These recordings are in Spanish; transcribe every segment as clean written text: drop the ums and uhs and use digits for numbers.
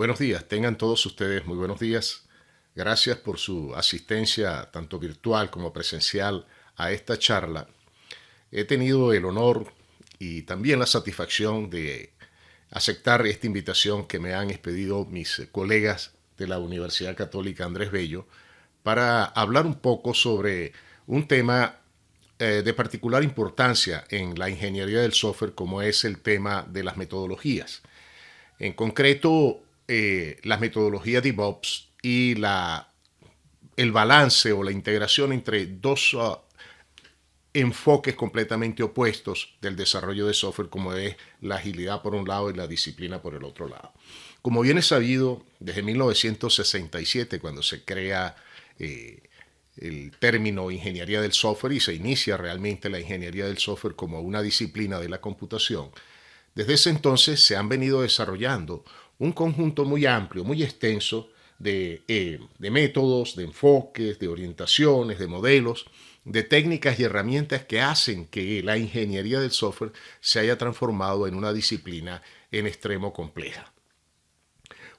Buenos días, tengan todos ustedes muy buenos días. Gracias por su asistencia, tanto virtual como presencial, a esta charla. He tenido el honor y también la satisfacción de aceptar esta invitación que me han expedido mis colegas de la Universidad Católica Andrés Bello para hablar un poco sobre un tema de particular importancia en la ingeniería del software, como es el tema de las metodologías. En concreto, las metodologías DevOps y el balance o la integración entre dos enfoques completamente opuestos del desarrollo de software, como es la agilidad por un lado y la disciplina por el otro lado. Como bien es sabido, desde 1967, cuando se crea el término ingeniería del software y se inicia realmente la ingeniería del software como una disciplina de la computación, desde ese entonces se han venido desarrollando un conjunto muy amplio, muy extenso de métodos, de enfoques, de orientaciones, de modelos, de técnicas y herramientas que hacen que la ingeniería del software se haya transformado en una disciplina en extremo compleja.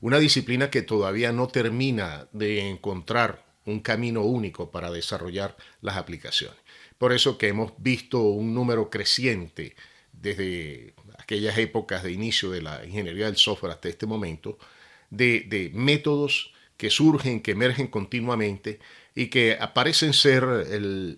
Una disciplina que todavía no termina de encontrar un camino único para desarrollar las aplicaciones. Por eso que hemos visto un número creciente desde aquellas épocas de inicio de la ingeniería del software hasta este momento, de métodos que surgen, que emergen continuamente y que parecen ser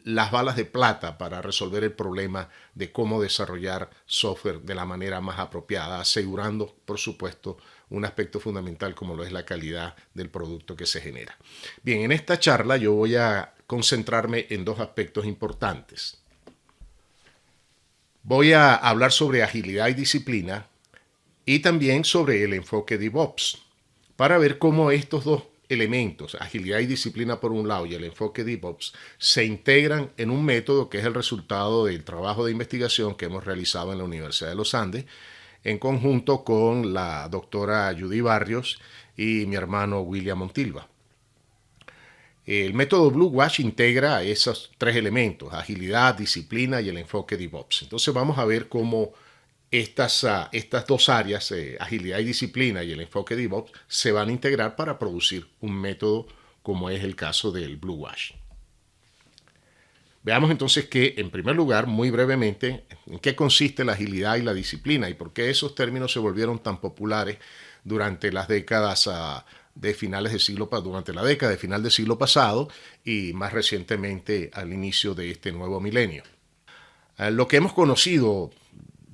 las balas de plata para resolver el problema de cómo desarrollar software de la manera más apropiada, asegurando, por supuesto, un aspecto fundamental como lo es la calidad del producto que se genera. Bien, en esta charla yo voy a concentrarme en dos aspectos importantes. Voy a hablar sobre agilidad y disciplina y también sobre el enfoque DevOps, para ver cómo estos dos elementos, agilidad y disciplina por un lado y el enfoque DevOps, se integran en un método que es el resultado del trabajo de investigación que hemos realizado en la Universidad de los Andes, en conjunto con la doctora Judy Barrios y mi hermano William Montilva. El método Blue Wash integra esos tres elementos: agilidad, disciplina y el enfoque DevOps. Entonces vamos a ver cómo estas dos áreas, agilidad y disciplina y el enfoque DevOps, se van a integrar para producir un método como es el caso del Blue Wash. Veamos entonces que, en primer lugar, muy brevemente, en qué consiste la agilidad y la disciplina y por qué esos términos se volvieron tan populares durante las décadas de finales del siglo, durante la década de final del siglo pasado y más recientemente al inicio de este nuevo milenio. Lo que hemos conocido,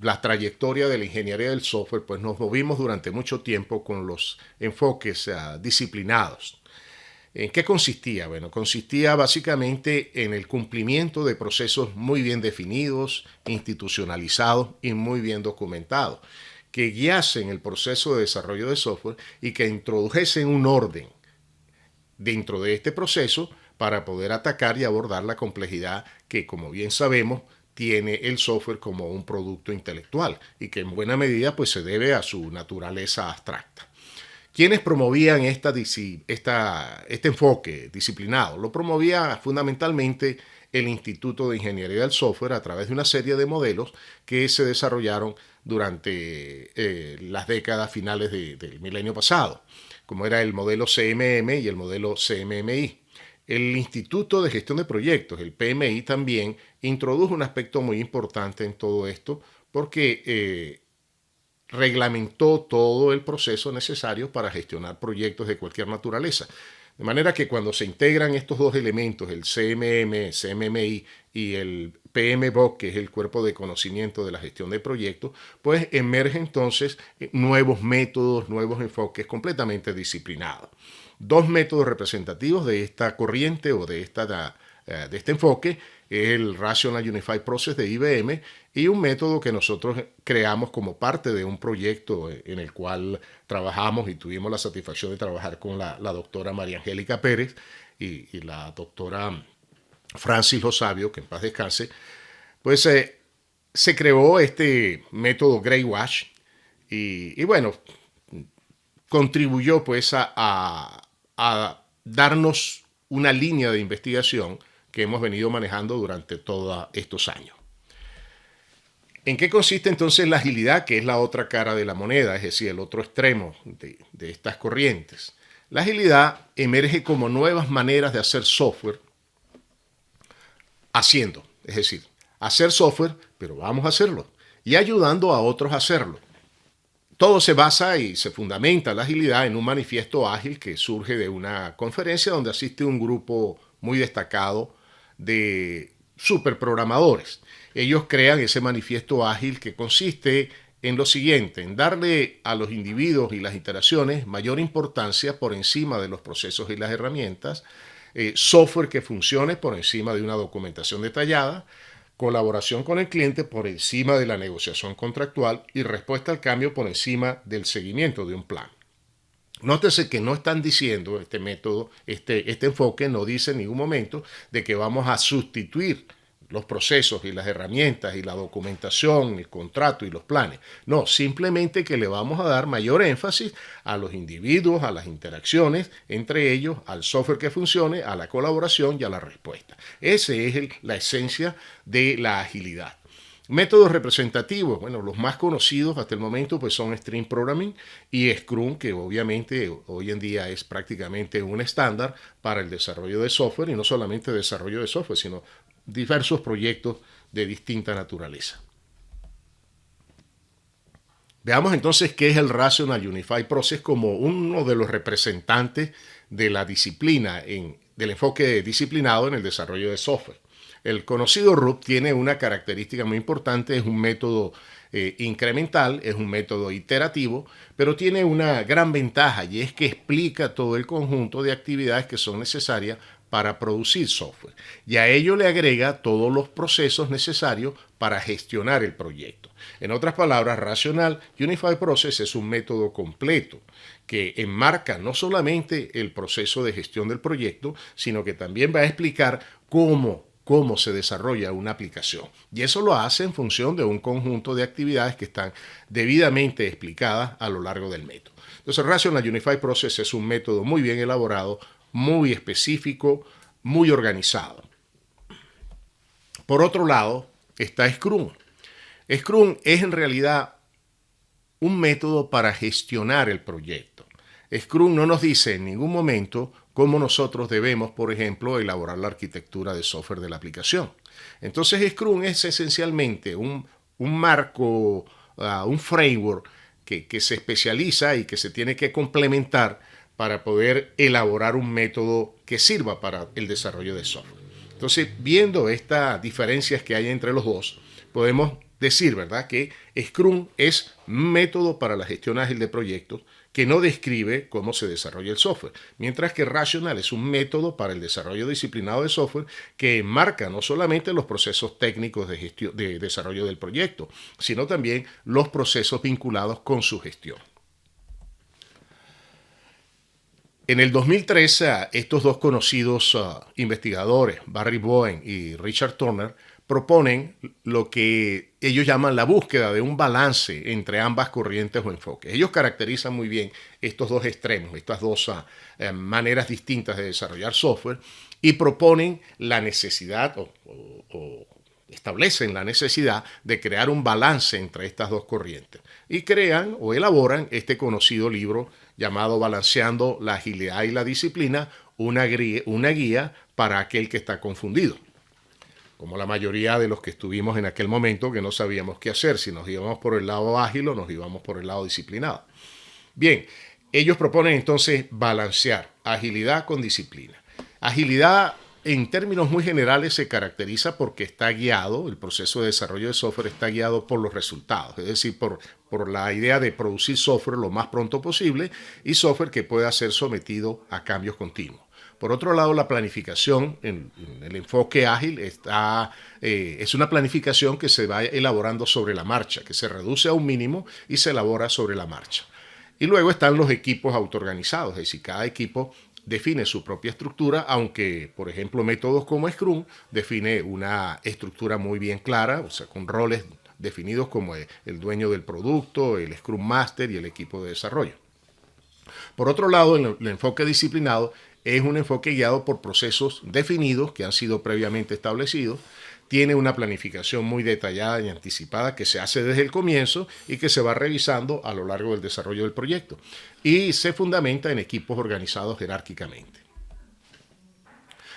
la trayectoria de la ingeniería del software, pues nos movimos durante mucho tiempo con los enfoques disciplinados. ¿En qué consistía? Bueno, consistía básicamente en el cumplimiento de procesos muy bien definidos, institucionalizados y muy bien documentados, que guiasen el proceso de desarrollo de software y que introdujesen un orden dentro de este proceso para poder atacar y abordar la complejidad que, como bien sabemos, tiene el software como un producto intelectual y que en buena medida pues se debe a su naturaleza abstracta. ¿Quiénes promovían este enfoque disciplinado? Lo promovía fundamentalmente el Instituto de Ingeniería del Software a través de una serie de modelos que se desarrollaron durante las décadas finales del milenio pasado, como era el modelo CMM y el modelo CMMI. El Instituto de Gestión de Proyectos, el PMI, también introdujo un aspecto muy importante en todo esto porque reglamentó todo el proceso necesario para gestionar proyectos de cualquier naturaleza. De manera que cuando se integran estos dos elementos, el CMM, CMMI y el PMBOK, que es el cuerpo de conocimiento de la gestión de proyectos, pues emergen entonces nuevos métodos, nuevos enfoques completamente disciplinados. Dos métodos representativos de esta corriente o de este enfoque es el Rational Unified Process de IBM y un método que nosotros creamos como parte de un proyecto en el cual trabajamos y tuvimos la satisfacción de trabajar con la doctora María Angélica Pérez y la doctora Francis Losavio, que en paz descanse. Pues se creó este método Grey Wash y bueno, contribuyó pues a darnos una línea de investigación que hemos venido manejando durante todos estos años. ¿En qué consiste entonces la agilidad, que es la otra cara de la moneda, es decir, el otro extremo de estas corrientes? La agilidad emerge como nuevas maneras de hacer software haciendo, es decir, hacer software, pero vamos a hacerlo, y ayudando a otros a hacerlo. Todo se basa y se fundamenta la agilidad en un manifiesto ágil que surge de una conferencia donde asiste un grupo muy destacado de superprogramadores. Ellos crean ese manifiesto ágil que consiste en lo siguiente, en darle a los individuos y las iteraciones mayor importancia por encima de los procesos y las herramientas, software que funcione por encima de una documentación detallada, colaboración con el cliente por encima de la negociación contractual y respuesta al cambio por encima del seguimiento de un plan. Nótese que no están diciendo, este método, este enfoque no dice en ningún momento de que vamos a sustituir los procesos y las herramientas y la documentación, el contrato y los planes. No, simplemente que le vamos a dar mayor énfasis a los individuos, a las interacciones entre ellos, al software que funcione, a la colaboración y a la respuesta. Esa es la esencia de la agilidad. Métodos representativos, bueno, los más conocidos hasta el momento pues son Stream Programming y Scrum, que obviamente hoy en día es prácticamente un estándar para el desarrollo de software, y no solamente desarrollo de software, sino diversos proyectos de distinta naturaleza. Veamos entonces qué es el Rational Unified Process como uno de los representantes de la disciplina, del enfoque disciplinado en el desarrollo de software. El conocido RUP tiene una característica muy importante, es un método incremental, es un método iterativo, pero tiene una gran ventaja y es que explica todo el conjunto de actividades que son necesarias para producir software, y a ello le agrega todos los procesos necesarios para gestionar el proyecto. En otras palabras, Rational Unified Process es un método completo que enmarca no solamente el proceso de gestión del proyecto, sino que también va a explicar cómo se desarrolla una aplicación. Y eso lo hace en función de un conjunto de actividades que están debidamente explicadas a lo largo del método. Entonces, Rational Unified Process es un método muy bien elaborado, muy específico, muy organizado. Por otro lado, está Scrum. Scrum es en realidad un método para gestionar el proyecto. Scrum no nos dice en ningún momento cómo nosotros debemos, por ejemplo, elaborar la arquitectura de software de la aplicación. Entonces, Scrum es esencialmente un marco, un framework que se especializa y que se tiene que complementar para poder elaborar un método que sirva para el desarrollo de software. Entonces, viendo estas diferencias que hay entre los dos, podemos decir, ¿verdad?, que Scrum es un método para la gestión ágil de proyectos que no describe cómo se desarrolla el software, mientras que Rational es un método para el desarrollo disciplinado de software que enmarca no solamente los procesos técnicos de desarrollo del proyecto, sino también los procesos vinculados con su gestión. En el 2013, estos dos conocidos investigadores, Barry Boehm y Richard Turner, proponen lo que ellos llaman la búsqueda de un balance entre ambas corrientes o enfoques. Ellos caracterizan muy bien estos dos extremos, estas dos maneras distintas de desarrollar software, y proponen la necesidad o establecen la necesidad de crear un balance entre estas dos corrientes. Y crean o elaboran este conocido libro llamado Balanceando la agilidad y la disciplina, una guía para aquel que está confundido. Como la mayoría de los que estuvimos en aquel momento que no sabíamos qué hacer, si nos íbamos por el lado ágil o nos íbamos por el lado disciplinado. Bien, ellos proponen entonces balancear agilidad con disciplina. Agilidad, en términos muy generales, se caracteriza porque está guiado, el proceso de desarrollo de software está guiado por los resultados, es decir, por la idea de producir software lo más pronto posible y software que pueda ser sometido a cambios continuos. Por otro lado, la planificación, en el enfoque ágil, es una planificación que se va elaborando sobre la marcha, que se reduce a un mínimo y se elabora sobre la marcha. Y luego están los equipos autoorganizados, es decir, cada equipo define su propia estructura, aunque, por ejemplo, métodos como Scrum define una estructura muy bien clara, o sea, con roles definidos como el dueño del producto, el Scrum Master y el equipo de desarrollo. Por otro lado, el enfoque disciplinado es un enfoque guiado por procesos definidos que han sido previamente establecidos, tiene una planificación muy detallada y anticipada que se hace desde el comienzo y que se va revisando a lo largo del desarrollo del proyecto. Y se fundamenta en equipos organizados jerárquicamente.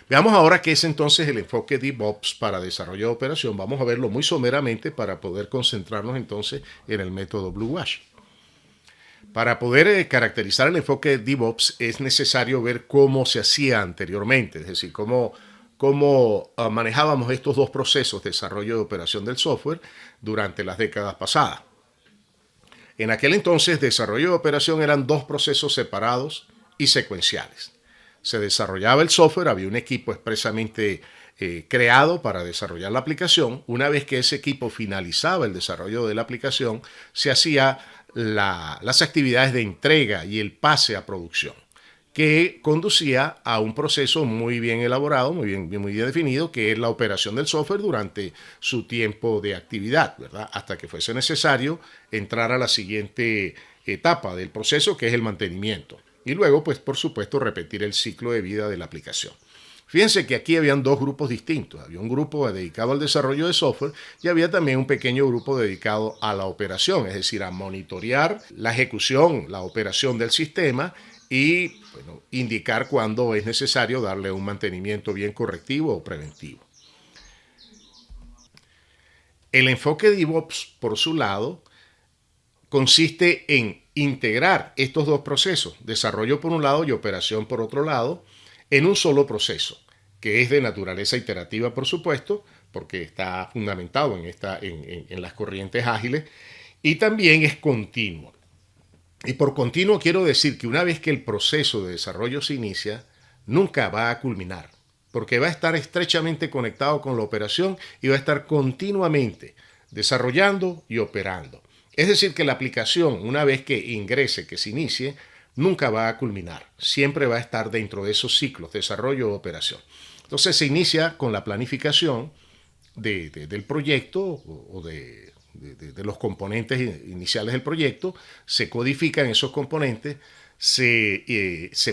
Veamos ahora qué es entonces el enfoque DevOps para desarrollo de operación. Vamos a verlo muy someramente para poder concentrarnos entonces en el método Blue Wash. Para poder caracterizar el enfoque DevOps es necesario ver cómo se hacía anteriormente, es decir, cómo manejábamos estos dos procesos de desarrollo de operación del software durante las décadas pasadas. En aquel entonces, desarrollo de operación eran dos procesos separados y secuenciales. Se desarrollaba el software, había un equipo expresamente creado para desarrollar la aplicación. Una vez que ese equipo finalizaba el desarrollo de la aplicación, se hacía las actividades de entrega y el pase a producción, que conducía a un proceso muy bien elaborado, muy bien definido, que es la operación del software durante su tiempo de actividad, ¿verdad? Hasta que fuese necesario entrar a la siguiente etapa del proceso, que es el mantenimiento. Y luego, pues, por supuesto, repetir el ciclo de vida de la aplicación. Fíjense que aquí habían dos grupos distintos. Había un grupo dedicado al desarrollo de software y había también un pequeño grupo dedicado a la operación, es decir, a monitorear la ejecución, la operación del sistema y indicar cuándo es necesario darle un mantenimiento bien correctivo o preventivo. El enfoque DevOps, por su lado, consiste en integrar estos dos procesos, desarrollo por un lado y operación por otro lado, en un solo proceso, que es de naturaleza iterativa, por supuesto, porque está fundamentado en las corrientes ágiles, y también es continuo. Y por continuo quiero decir que una vez que el proceso de desarrollo se inicia, nunca va a culminar, porque va a estar estrechamente conectado con la operación y va a estar continuamente desarrollando y operando. Es decir, que la aplicación, una vez que ingrese, que se inicie, nunca va a culminar. Siempre va a estar dentro de esos ciclos, desarrollo o operación. Entonces se inicia con la planificación del proyecto o de los componentes iniciales del proyecto, se codifican esos componentes, se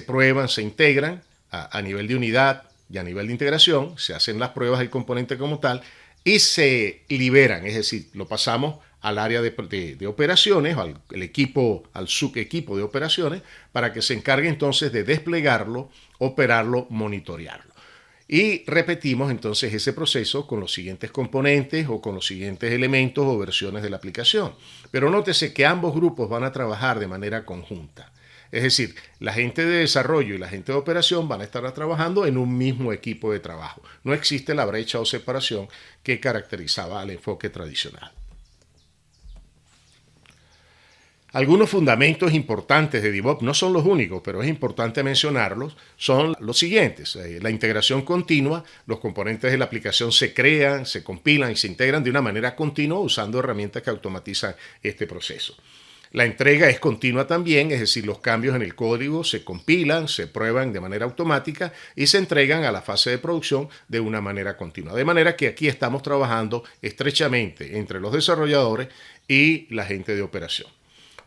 prueban, se integran a nivel de unidad y a nivel de integración, se hacen las pruebas del componente como tal y se liberan, es decir, lo pasamos al área de operaciones, al subequipo de operaciones, para que se encargue entonces de desplegarlo, operarlo, monitorearlo. Y repetimos entonces ese proceso con los siguientes componentes o con los siguientes elementos o versiones de la aplicación. Pero nótese que ambos grupos van a trabajar de manera conjunta. Es decir, la gente de desarrollo y la gente de operación van a estar trabajando en un mismo equipo de trabajo. No existe la brecha o separación que caracterizaba al enfoque tradicional. Algunos fundamentos importantes de DevOps, no son los únicos, pero es importante mencionarlos, son los siguientes. La integración continua, los componentes de la aplicación se crean, se compilan y se integran de una manera continua usando herramientas que automatizan este proceso. La entrega es continua también, es decir, los cambios en el código se compilan, se prueban de manera automática y se entregan a la fase de producción de una manera continua. De manera que aquí estamos trabajando estrechamente entre los desarrolladores y la gente de operación.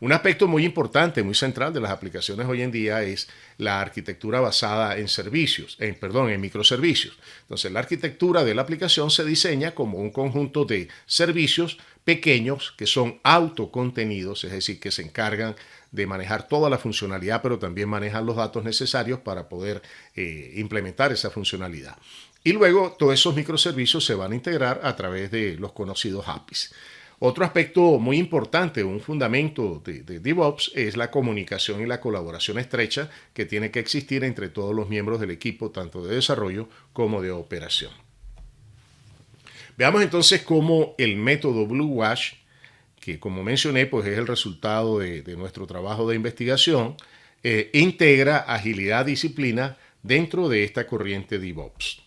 Un aspecto muy importante, muy central de las aplicaciones hoy en día es la arquitectura basada en en microservicios. Entonces, la arquitectura de la aplicación se diseña como un conjunto de servicios pequeños que son autocontenidos, es decir, que se encargan de manejar toda la funcionalidad, pero también manejan los datos necesarios para poder implementar esa funcionalidad. Y luego todos esos microservicios se van a integrar a través de los conocidos APIs. Otro aspecto muy importante, un fundamento de DevOps, es la comunicación y la colaboración estrecha que tiene que existir entre todos los miembros del equipo, tanto de desarrollo como de operación. Veamos entonces cómo el método Blue Wash, que como mencioné, pues es el resultado de nuestro trabajo de investigación, integra agilidad, disciplina dentro de esta corriente DevOps.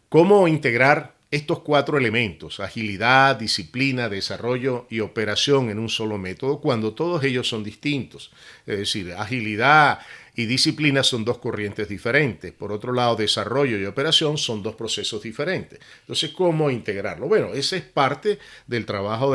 ¿Cómo integrar estos cuatro elementos, agilidad, disciplina, desarrollo y operación en un solo método, cuando todos ellos son distintos? Es decir, agilidad y disciplina son dos corrientes diferentes. Por otro lado, desarrollo y operación son dos procesos diferentes. Entonces, ¿cómo integrarlo? Bueno, ese es parte del trabajo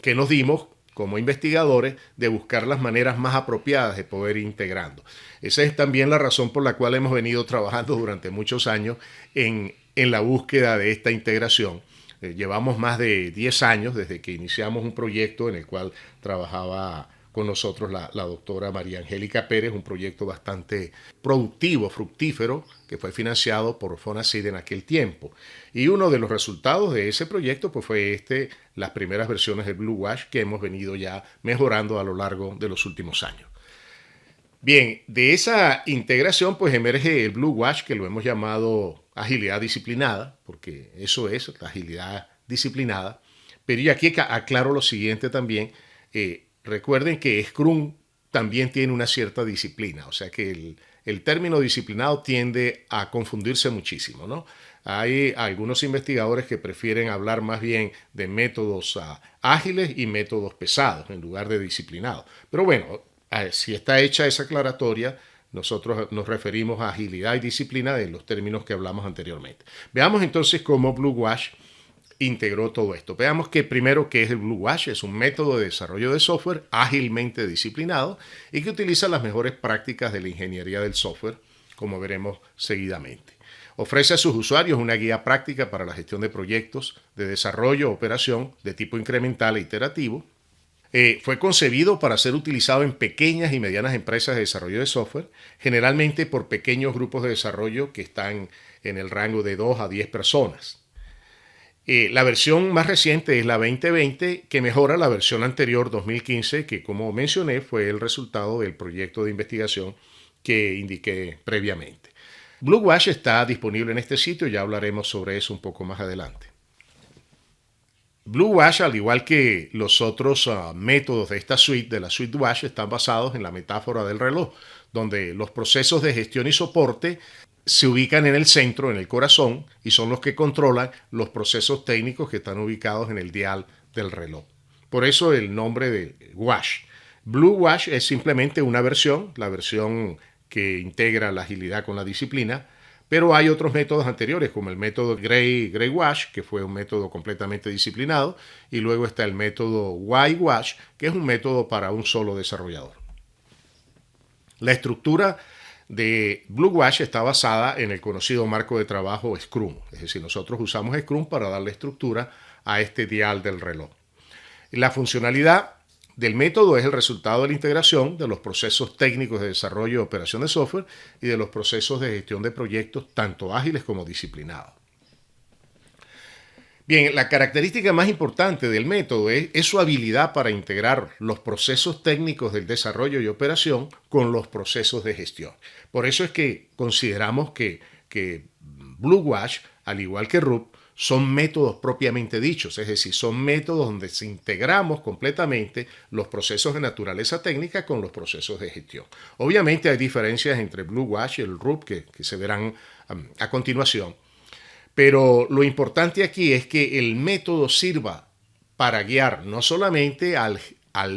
que nos dimos como investigadores de buscar las maneras más apropiadas de poder ir integrando. Esa es también la razón por la cual hemos venido trabajando durante muchos años en la búsqueda de esta integración. Llevamos más de 10 años desde que iniciamos un proyecto en el cual trabajaba con nosotros la doctora María Angélica Pérez, un proyecto bastante productivo, fructífero, que fue financiado por FONACYT en aquel tiempo. Y uno de los resultados de ese proyecto pues, fue las primeras versiones del Blue Wash que hemos venido ya mejorando a lo largo de los últimos años. Bien, de esa integración pues emerge el Blue Wash, que lo hemos llamado agilidad disciplinada, porque eso es la agilidad disciplinada. Pero y aquí aclaro lo siguiente también. Recuerden que Scrum también tiene una cierta disciplina, o sea que el término disciplinado tiende a confundirse muchísimo, ¿no? Hay algunos investigadores que prefieren hablar más bien de métodos ágiles y métodos pesados en lugar de disciplinados. Pero bueno, si está hecha esa aclaratoria, nosotros nos referimos a agilidad y disciplina en los términos que hablamos anteriormente. Veamos entonces cómo Blue Wash integró todo esto. Veamos que primero qué es el Blue Wash. Es un método de desarrollo de software ágilmente disciplinado y que utiliza las mejores prácticas de la ingeniería del software, como veremos seguidamente. Ofrece a sus usuarios una guía práctica para la gestión de proyectos de desarrollo o operación de tipo incremental e iterativo. Fue concebido para ser utilizado en pequeñas y medianas empresas de desarrollo de software, generalmente por pequeños grupos de desarrollo que están en el rango de 2 a 10 personas. La versión más reciente es la 2020, que mejora la versión anterior 2015, que como mencioné fue el resultado del proyecto de investigación que indiqué previamente. Blue Wash está disponible en este sitio, ya hablaremos sobre eso un poco más adelante. Blue Wash, al igual que los otros métodos de esta suite, de la suite Wash, están basados en la metáfora del reloj, donde los procesos de gestión y soporte se ubican en el centro, en el corazón, y son los que controlan los procesos técnicos que están ubicados en el dial del reloj. Por eso el nombre de Wash. Blue Wash es simplemente una versión, la versión que integra la agilidad con la disciplina, pero hay otros métodos anteriores, como el método Gray Wash, que fue un método completamente disciplinado, y luego está el método White Wash, que es un método para un solo desarrollador. La estructura de Blue Wash está basada en el conocido marco de trabajo Scrum, es decir, nosotros usamos Scrum para darle estructura a este dial del reloj. La funcionalidad del método es el resultado de la integración de los procesos técnicos de desarrollo y operación de software y de los procesos de gestión de proyectos tanto ágiles como disciplinados. Bien, la característica más importante del método es su habilidad para integrar los procesos técnicos del desarrollo y operación con los procesos de gestión. Por eso es que consideramos que Blue Wash, al igual que RUP, son métodos propiamente dichos, es decir, son métodos donde se integramos completamente los procesos de naturaleza técnica con los procesos de gestión. Obviamente hay diferencias entre Blue Wash y el RUP que se verán a continuación. Pero lo importante aquí es que el método sirva para guiar no solamente al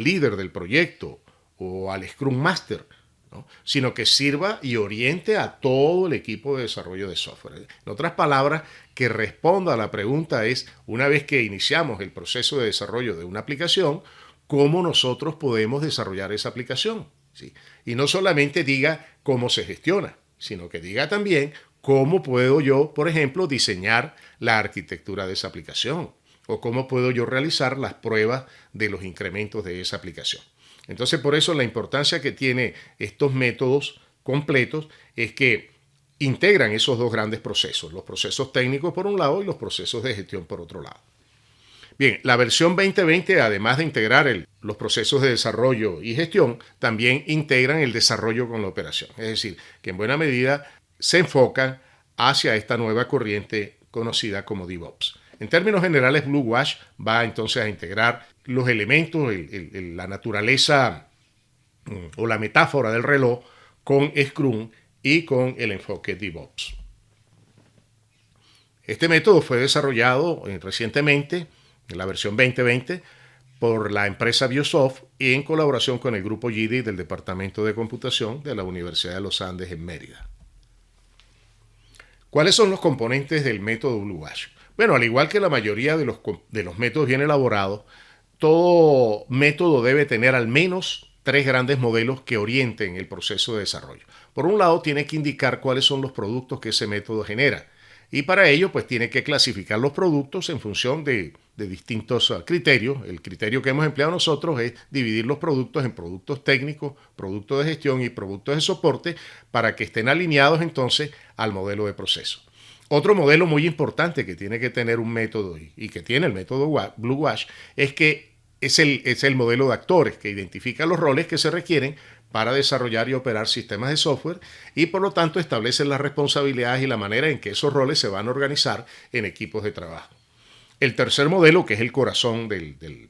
líder del proyecto o al Scrum Master, ¿no?, sino que sirva y oriente a todo el equipo de desarrollo de software. En otras palabras, que responda a la pregunta es, una vez que iniciamos el proceso de desarrollo de una aplicación, ¿cómo nosotros podemos desarrollar esa aplicación? ¿Sí? Y no solamente diga cómo se gestiona, sino que diga también ¿cómo puedo yo, por ejemplo, diseñar la arquitectura de esa aplicación? ¿O cómo puedo yo realizar las pruebas de los incrementos de esa aplicación? Entonces, por eso la importancia que tiene estos métodos completos es que integran esos dos grandes procesos, los procesos técnicos por un lado y los procesos de gestión por otro lado. Bien, la versión 2020, además de integrar los procesos de desarrollo y gestión, también integran el desarrollo con la operación. Es decir, que en buena medida se enfocan hacia esta nueva corriente conocida como DevOps. En términos generales, Blue Wash va entonces a integrar los elementos, la naturaleza o la metáfora del reloj con Scrum y con el enfoque DevOps. Este método fue desarrollado recientemente, en la versión 2020, por la empresa Biosoft y en colaboración con el grupo GIDI del Departamento de Computación de la Universidad de los Andes en Mérida. ¿Cuáles son los componentes del método Blue Wash? Bueno, al igual que la mayoría de los métodos bien elaborados, todo método debe tener al menos 3 grandes modelos que orienten el proceso de desarrollo. Por un lado, tiene que indicar cuáles son los productos que ese método genera. Y para ello, pues tiene que clasificar los productos en función de distintos criterios. El criterio que hemos empleado nosotros es dividir los productos en productos técnicos, productos de gestión y productos de soporte para que estén alineados entonces al modelo de proceso. Otro modelo muy importante que tiene que tener un método y que tiene el método Blue Wash es que es el modelo de actores que identifica los roles que se requieren para desarrollar y operar sistemas de software y por lo tanto establecen las responsabilidades y la manera en que esos roles se van a organizar en equipos de trabajo. El tercer modelo, que es el corazón del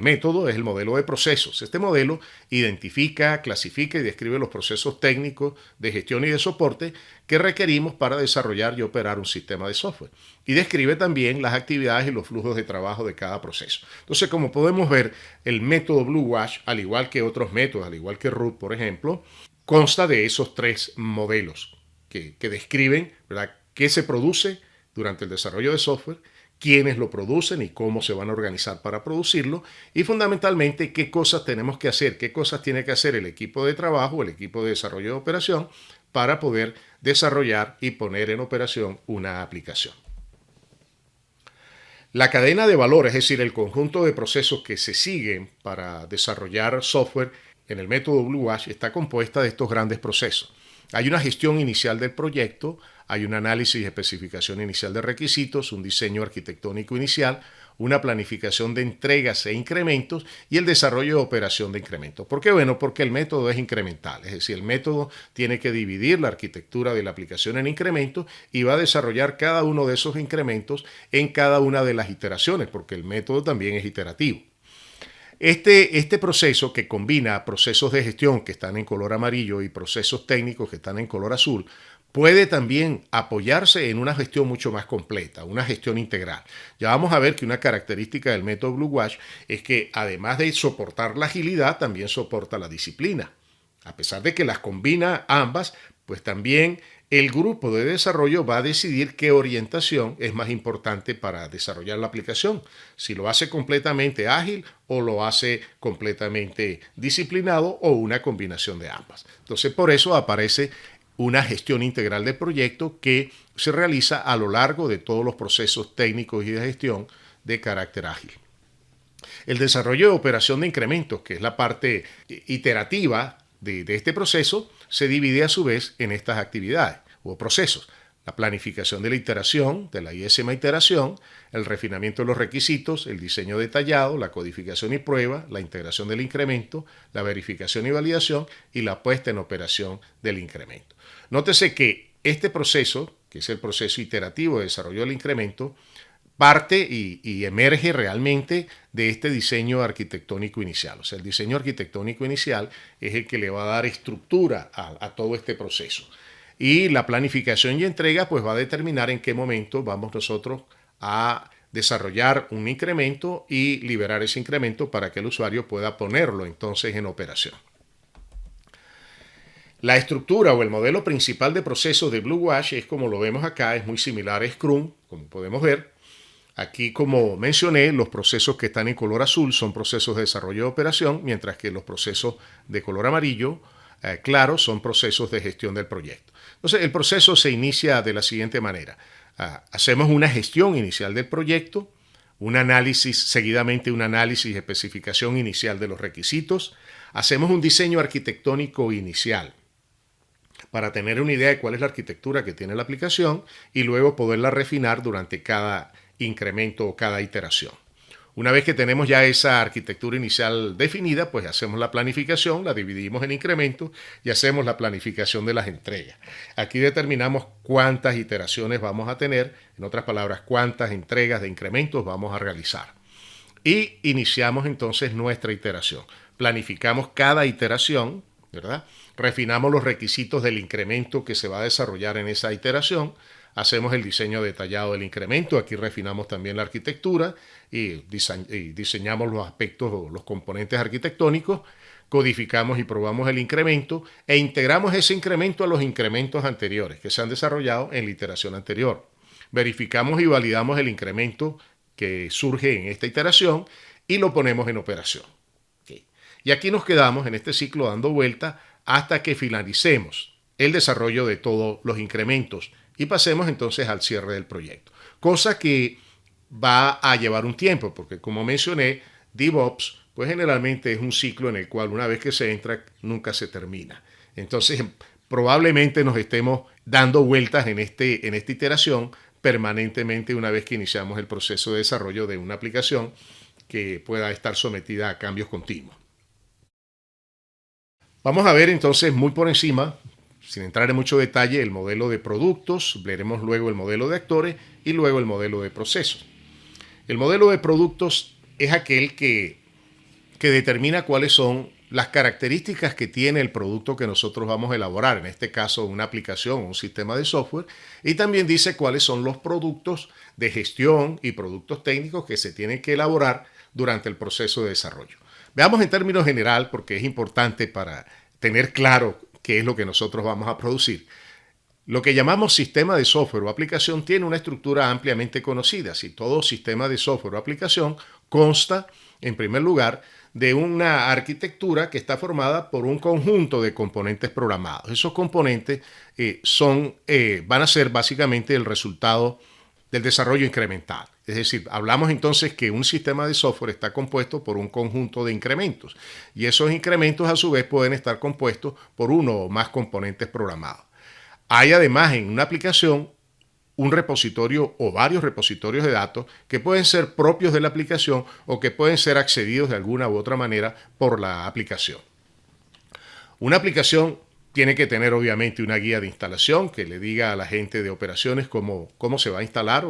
método, es el modelo de procesos. Este modelo identifica, clasifica y describe los procesos técnicos de gestión y de soporte que requerimos para desarrollar y operar un sistema de software. Y describe también las actividades y los flujos de trabajo de cada proceso. Entonces, como podemos ver, el método Blue Wash, al igual que otros métodos, al igual que Root, por ejemplo, consta de esos 3 modelos que describen, ¿verdad?, qué se produce durante el desarrollo de software, quiénes lo producen y cómo se van a organizar para producirlo y fundamentalmente qué cosas tenemos que hacer, qué cosas tiene que hacer el equipo de trabajo, el equipo de desarrollo de operación para poder desarrollar y poner en operación una aplicación. La cadena de valor, es decir, el conjunto de procesos que se siguen para desarrollar software en el método Blue Wash está compuesta de estos grandes procesos. Hay una gestión inicial del proyecto, hay un análisis y especificación inicial de requisitos, un diseño arquitectónico inicial, una planificación de entregas e incrementos y el desarrollo de operación de incrementos. ¿Por qué? Bueno, porque el método es incremental, es decir, el método tiene que dividir la arquitectura de la aplicación en incrementos y va a desarrollar cada uno de esos incrementos en cada una de las iteraciones, porque el método también es iterativo. Este proceso que combina procesos de gestión que están en color amarillo y procesos técnicos que están en color azul, puede también apoyarse en una gestión mucho más completa, una gestión integral. Ya vamos a ver que una característica del método Blue Wash es que además de soportar la agilidad, también soporta la disciplina. A pesar de que las combina ambas, pues también el grupo de desarrollo va a decidir qué orientación es más importante para desarrollar la aplicación. Si lo hace completamente ágil o lo hace completamente disciplinado o una combinación de ambas. Entonces, por eso aparece una gestión integral del proyecto que se realiza a lo largo de todos los procesos técnicos y de gestión de carácter ágil. El desarrollo de operación de incrementos, que es la parte iterativa de este proceso, se divide a su vez en estas actividades o procesos. La planificación de la iteración, de la ISM iteración, el refinamiento de los requisitos, el diseño detallado, la codificación y prueba, la integración del incremento, la verificación y validación y la puesta en operación del incremento. Nótese que este proceso, que es el proceso iterativo de desarrollo del incremento, parte y emerge realmente de este diseño arquitectónico inicial. O sea, el diseño arquitectónico inicial es el que le va a dar estructura a todo este proceso. Y la planificación y entrega pues va a determinar en qué momento vamos nosotros a desarrollar un incremento y liberar ese incremento para que el usuario pueda ponerlo entonces en operación. La estructura o el modelo principal de procesos de Blue Wash es, como lo vemos acá, es muy similar a Scrum, como podemos ver. Aquí, como mencioné, los procesos que están en color azul son procesos de desarrollo de operación, mientras que los procesos de color amarillo claro son procesos de gestión del proyecto. Entonces, el proceso se inicia de la siguiente manera. Hacemos una gestión inicial del proyecto, un análisis, seguidamente un análisis y especificación inicial de los requisitos, hacemos un diseño arquitectónico inicial para tener una idea de cuál es la arquitectura que tiene la aplicación y luego poderla refinar durante cada incremento o cada iteración. Una vez que tenemos ya esa arquitectura inicial definida, pues hacemos la planificación, la dividimos en incrementos y hacemos la planificación de las entregas. Aquí determinamos cuántas iteraciones vamos a tener, en otras palabras, cuántas entregas de incrementos vamos a realizar. Y iniciamos entonces nuestra iteración. Planificamos cada iteración, ¿verdad? Refinamos los requisitos del incremento que se va a desarrollar en esa iteración. Hacemos el diseño detallado del incremento, aquí refinamos también la arquitectura y diseñamos los aspectos o los componentes arquitectónicos, codificamos y probamos el incremento e integramos ese incremento a los incrementos anteriores que se han desarrollado en la iteración anterior. Verificamos y validamos el incremento que surge en esta iteración y lo ponemos en operación. ¿Okay? Y aquí nos quedamos en este ciclo dando vuelta hasta que finalicemos el desarrollo de todos los incrementos y pasemos entonces al cierre del proyecto. Cosa que va a llevar un tiempo, porque como mencioné, DevOps pues generalmente es un ciclo en el cual una vez que se entra nunca se termina. Entonces probablemente nos estemos dando vueltas en esta iteración permanentemente una vez que iniciamos el proceso de desarrollo de una aplicación que pueda estar sometida a cambios continuos. Vamos a ver entonces muy por encima, sin entrar en mucho detalle, el modelo de productos, veremos luego el modelo de actores y luego el modelo de procesos. El modelo de productos es aquel que determina cuáles son las características que tiene el producto que nosotros vamos a elaborar, en este caso una aplicación o un sistema de software, y también dice cuáles son los productos de gestión y productos técnicos que se tienen que elaborar durante el proceso de desarrollo. Veamos en términos general, porque es importante para tener claro qué es lo que nosotros vamos a producir. Lo que llamamos sistema de software o aplicación tiene una estructura ampliamente conocida. Si todo sistema de software o aplicación consta, en primer lugar, de una arquitectura que está formada por un conjunto de componentes programados. Esos componentes van a ser básicamente el resultado del desarrollo incremental. Es decir, hablamos entonces que un sistema de software está compuesto por un conjunto de incrementos y esos incrementos a su vez pueden estar compuestos por uno o más componentes programados. Hay además en una aplicación un repositorio o varios repositorios de datos que pueden ser propios de la aplicación o que pueden ser accedidos de alguna u otra manera por la aplicación. Una aplicación tiene que tener obviamente una guía de instalación que le diga a la gente de operaciones cómo se va a instalar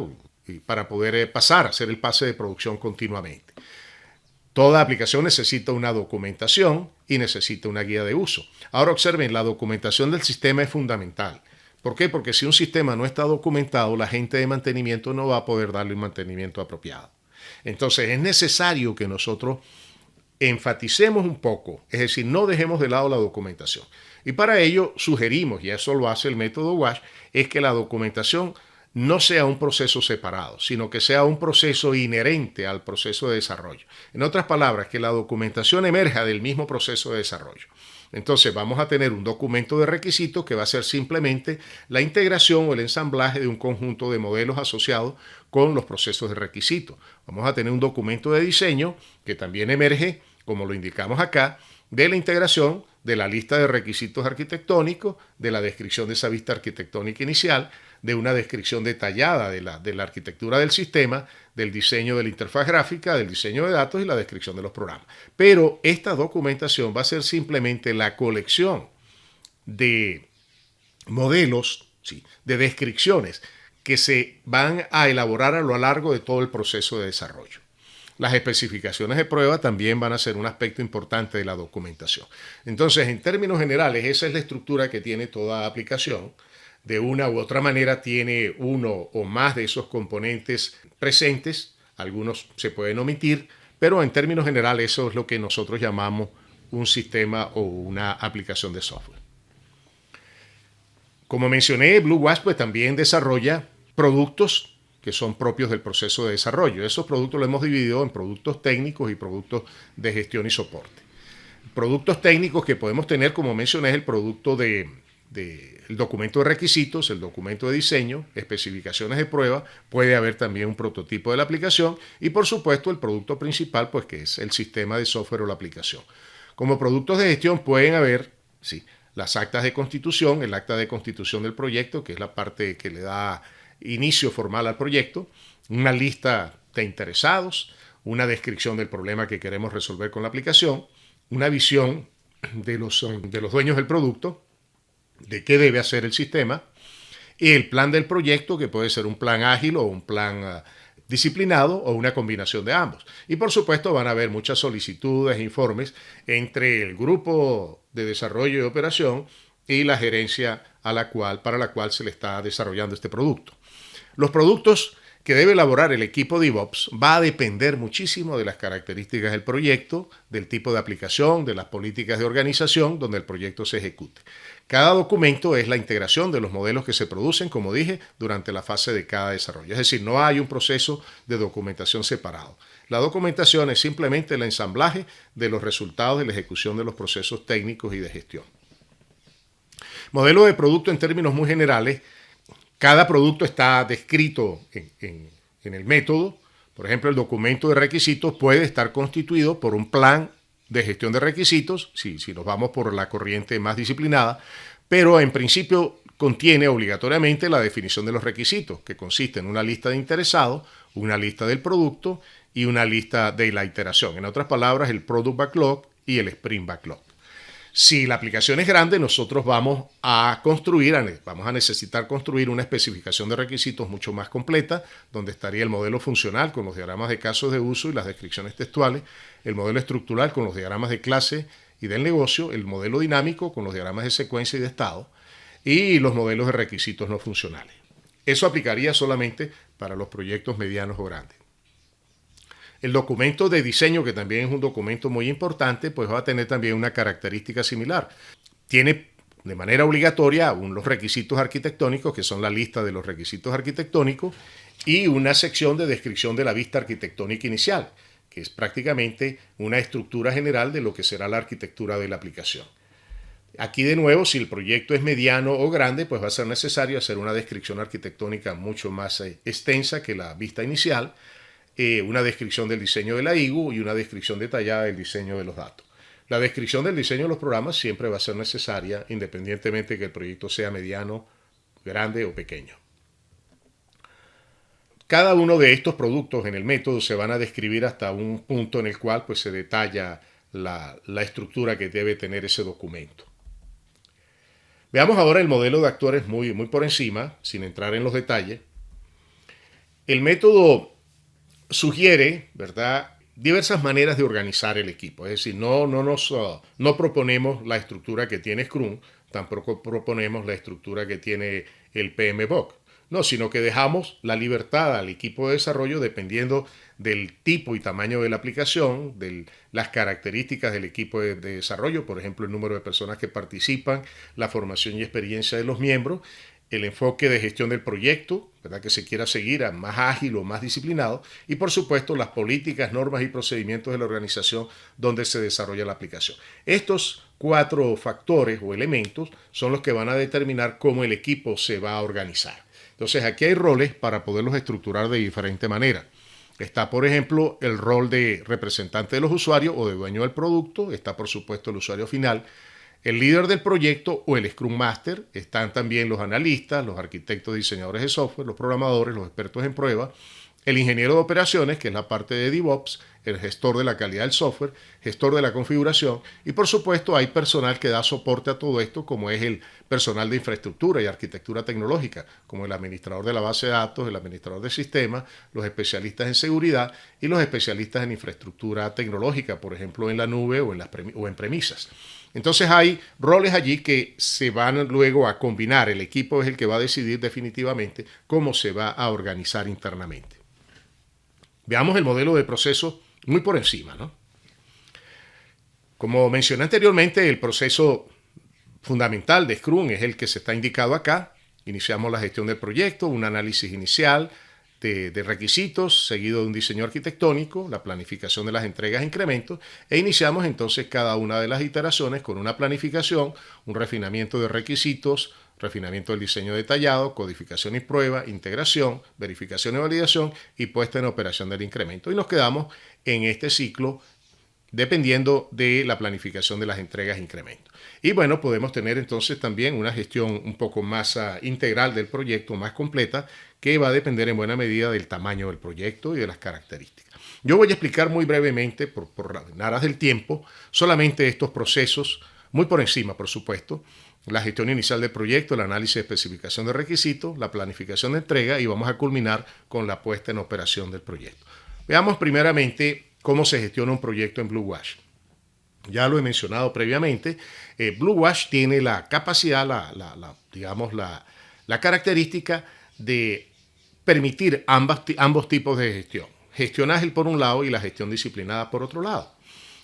para poder pasar, hacer el pase de producción continuamente. Toda aplicación necesita una documentación y necesita una guía de uso. Ahora observen, la documentación del sistema es fundamental. ¿Por qué? Porque si un sistema no está documentado, la gente de mantenimiento no va a poder darle un mantenimiento apropiado. Entonces es necesario que nosotros enfaticemos un poco, es decir, no dejemos de lado la documentación. Y para ello sugerimos, y eso lo hace el método WASH, es que la documentación no sea un proceso separado, sino que sea un proceso inherente al proceso de desarrollo. En otras palabras, que la documentación emerja del mismo proceso de desarrollo. Entonces vamos a tener un documento de requisitos que va a ser simplemente la integración o el ensamblaje de un conjunto de modelos asociados con los procesos de requisitos. Vamos a tener un documento de diseño que también emerge, como lo indicamos acá, de la integración de la lista de requisitos arquitectónicos, de la descripción de esa vista arquitectónica inicial, de una descripción detallada de la arquitectura del sistema, del diseño de la interfaz gráfica, del diseño de datos y la descripción de los programas. Pero esta documentación va a ser simplemente la colección de modelos, ¿sí?, de descripciones que se van a elaborar a lo largo de todo el proceso de desarrollo. Las especificaciones de prueba también van a ser un aspecto importante de la documentación. Entonces, en términos generales, esa es la estructura que tiene toda aplicación. De una u otra manera tiene uno o más de esos componentes presentes, algunos se pueden omitir, pero en términos generales eso es lo que nosotros llamamos un sistema o una aplicación de software. Como mencioné, Blue WASH pues también desarrolla productos que son propios del proceso de desarrollo. Esos productos los hemos dividido en productos técnicos y productos de gestión y soporte. Productos técnicos que podemos tener, como mencioné, es el producto el documento de requisitos, el documento de diseño, especificaciones de prueba, puede haber también un prototipo de la aplicación y por supuesto el producto principal, pues que es el sistema de software o la aplicación. Como productos de gestión pueden haber, sí, las actas de constitución, el acta de constitución del proyecto, que es la parte que le da inicio formal al proyecto, una lista de interesados, una descripción del problema que queremos resolver con la aplicación, una visión de los dueños del producto, de qué debe hacer el sistema, y el plan del proyecto, que puede ser un plan ágil o un plan disciplinado o una combinación de ambos. Y por supuesto van a haber muchas solicitudes e informes entre el grupo de desarrollo y operación y la gerencia para la cual se le está desarrollando este producto. Los productos que debe elaborar el equipo DevOps va a depender muchísimo de las características del proyecto, del tipo de aplicación, de las políticas de organización donde el proyecto se ejecute. Cada documento es la integración de los modelos que se producen, como dije, durante la fase de cada desarrollo. Es decir, no hay un proceso de documentación separado. La documentación es simplemente el ensamblaje de los resultados de la ejecución de los procesos técnicos y de gestión. Modelo de producto en términos muy generales. Cada producto está descrito en el método. Por ejemplo, el documento de requisitos puede estar constituido por un plan de gestión de requisitos, si nos vamos por la corriente más disciplinada, pero en principio contiene obligatoriamente la definición de los requisitos, que consiste en una lista de interesados, una lista del producto y una lista de la iteración. En otras palabras, el Product Backlog y el Sprint Backlog. Si la aplicación es grande, nosotros vamos a necesitar construir una especificación de requisitos mucho más completa, donde estaría el modelo funcional con los diagramas de casos de uso y las descripciones textuales, el modelo estructural con los diagramas de clase y del negocio, el modelo dinámico con los diagramas de secuencia y de estado, y los modelos de requisitos no funcionales. Eso aplicaría solamente para los proyectos medianos o grandes. El documento de diseño, que también es un documento muy importante, pues va a tener también una característica similar. Tiene de manera obligatoria los requisitos arquitectónicos, que son la lista de los requisitos arquitectónicos, y una sección de descripción de la vista arquitectónica inicial, que es prácticamente una estructura general de lo que será la arquitectura de la aplicación. Aquí de nuevo, si el proyecto es mediano o grande, pues va a ser necesario hacer una descripción arquitectónica mucho más extensa que la vista inicial, una descripción del diseño de la IGU y una descripción detallada del diseño de los datos. La descripción del diseño de los programas siempre va a ser necesaria, independientemente de que el proyecto sea mediano, grande o pequeño. Cada uno de estos productos en el método se van a describir hasta un punto en el cual pues, se detalla la estructura que debe tener ese documento. Veamos ahora el modelo de actores muy por encima, sin entrar en los detalles. El método sugiere, ¿verdad?, diversas maneras de organizar el equipo. Es decir, no proponemos la estructura que tiene Scrum, tampoco proponemos la estructura que tiene el PMBOK. No, sino que dejamos la libertad al equipo de desarrollo dependiendo del tipo y tamaño de la aplicación, de las características del equipo de desarrollo, por ejemplo, el número de personas que participan, la formación y experiencia de los miembros, el enfoque de gestión del proyecto, ¿verdad?, que se quiera seguir a más ágil o más disciplinado, y por supuesto las políticas, normas y procedimientos de la organización donde se desarrolla la aplicación. Estos 4 factores o elementos son los que van a determinar cómo el equipo se va a organizar. Entonces aquí hay roles para poderlos estructurar de diferente manera. Está, por ejemplo, el rol de representante de los usuarios o de dueño del producto. Está, por supuesto, el usuario final, el líder del proyecto o el Scrum Master. Están también los analistas, los arquitectos, diseñadores de software, los programadores, los expertos en prueba, el ingeniero de operaciones, que es la parte de DevOps, el gestor de la calidad del software, gestor de la configuración y por supuesto hay personal que da soporte a todo esto, como es el personal de infraestructura y arquitectura tecnológica, como el administrador de la base de datos, el administrador de sistemas, los especialistas en seguridad y los especialistas en infraestructura tecnológica, por ejemplo en la nube o en premisas. Entonces hay roles allí que se van luego a combinar. El equipo es el que va a decidir definitivamente cómo se va a organizar internamente. Veamos el modelo de proceso muy por encima, ¿no? Como mencioné anteriormente, el proceso fundamental de Scrum es el que se está indicado acá. Iniciamos la gestión del proyecto, un análisis inicial de requisitos, seguido de un diseño arquitectónico, la planificación de las entregas e incrementos, e iniciamos entonces cada una de las iteraciones con una planificación, un refinamiento de requisitos, refinamiento del diseño detallado, codificación y prueba, integración, verificación y validación y puesta en operación del incremento. Y nos quedamos en este ciclo dependiendo de la planificación de las entregas e incrementos. Y bueno, podemos tener entonces también una gestión un poco más integral del proyecto, más completa, que va a depender en buena medida del tamaño del proyecto y de las características. Yo voy a explicar muy brevemente, por aras del tiempo, solamente estos procesos, muy por encima, por supuesto, la gestión inicial del proyecto, el análisis de especificación de requisitos, la planificación de entrega y vamos a culminar con la puesta en operación del proyecto. Veamos primeramente cómo se gestiona un proyecto en Blue Wash. Ya lo he mencionado previamente, Blue Wash tiene la capacidad, la característica de permitir ambos tipos de gestión. Gestión ágil por un lado y la gestión disciplinada por otro lado.